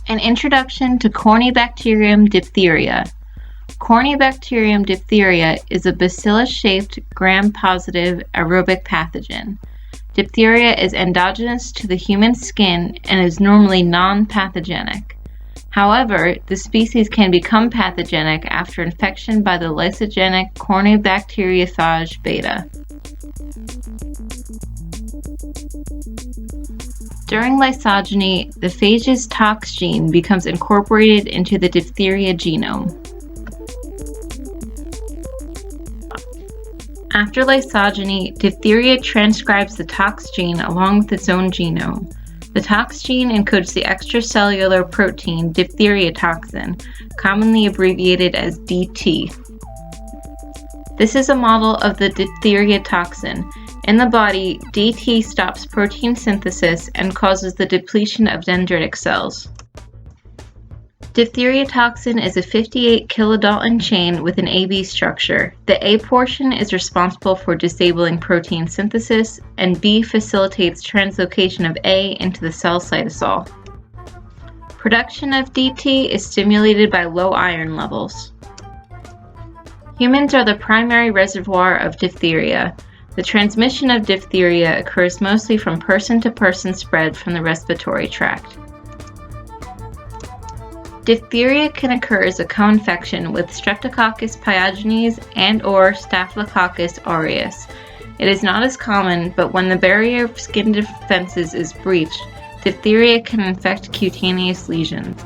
An introduction to Corynebacterium diphtheria. Corynebacterium diphtheria is a bacillus-shaped, gram-positive aerobic pathogen. Diphtheria is endogenous to the human skin and is normally non-pathogenic. However, the species can become pathogenic after infection by the lysogenic Corynebacteriophage beta. During lysogeny, the phage's tox gene becomes incorporated into the diphtheria genome. After lysogeny, diphtheria transcribes the tox gene along with its own genome. The tox gene encodes the extracellular protein diphtheria toxin, commonly abbreviated as DT. This is a model of the diphtheria toxin. In the body, DT stops protein synthesis and causes the depletion of dendritic cells. Diphtheria toxin is a 58 kilodalton chain with an AB structure. The A portion is responsible for disabling protein synthesis, and B facilitates translocation of A into the cell cytosol. Production of DT is stimulated by low iron levels. Humans are the primary reservoir of diphtheria. The transmission of diphtheria occurs mostly from person-to-person spread from the respiratory tract. Diphtheria can occur as a co-infection with Streptococcus pyogenes and/or Staphylococcus aureus. It is not as common, but when the barrier of skin defenses is breached, diphtheria can infect cutaneous lesions.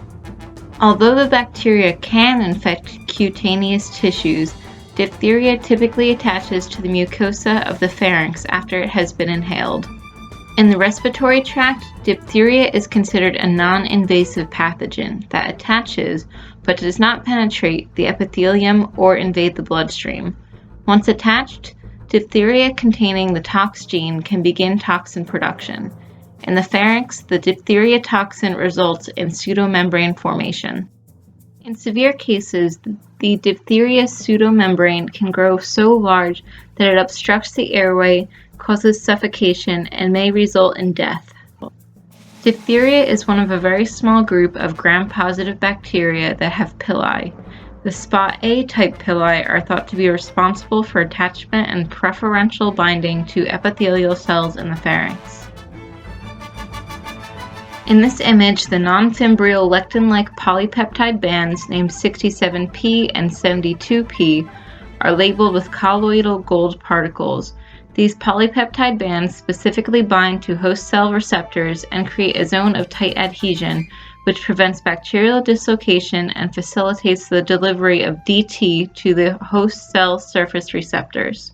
Although the bacteria can infect cutaneous tissues, diphtheria typically attaches to the mucosa of the pharynx after it has been inhaled. In the respiratory tract, diphtheria is considered a non-invasive pathogen that attaches but does not penetrate the epithelium or invade the bloodstream. Once attached, diphtheria containing the tox gene can begin toxin production. In the pharynx, the diphtheria toxin results in pseudomembrane formation. In severe cases, the diphtheria pseudomembrane can grow so large that it obstructs the airway, causes suffocation, and may result in death. Diphtheria is one of a very small group of gram-positive bacteria that have pili. The spot A type pili are thought to be responsible for attachment and preferential binding to epithelial cells in the pharynx. In this image, the non-fimbrial lectin-like polypeptide bands named 67P and 72P are labeled with colloidal gold particles. These polypeptide bands specifically bind to host cell receptors and create a zone of tight adhesion, which prevents bacterial dislocation and facilitates the delivery of DT to the host cell surface receptors.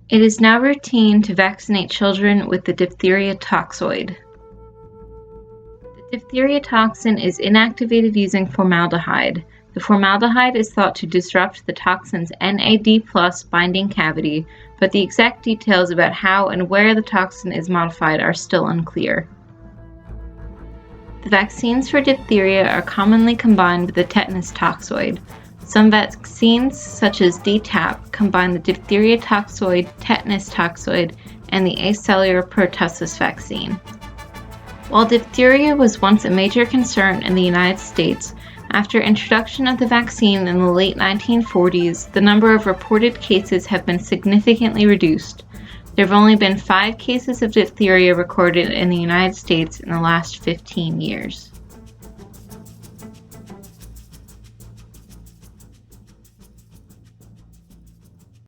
It is now routine to vaccinate children with the diphtheria toxoid. The diphtheria toxin is inactivated using formaldehyde. The formaldehyde is thought to disrupt the toxin's NAD+ binding cavity, but the exact details about how and where the toxin is modified are still unclear. The vaccines for diphtheria are commonly combined with the tetanus toxoid. Some vaccines, such as DTaP, combine the diphtheria toxoid, tetanus toxoid, and the acellular pertussis vaccine. While diphtheria was once a major concern in the United States, after introduction of the vaccine in the late 1940s, the number of reported cases have been significantly reduced. There have only been 5 cases of diphtheria recorded in the United States in the last 15 years.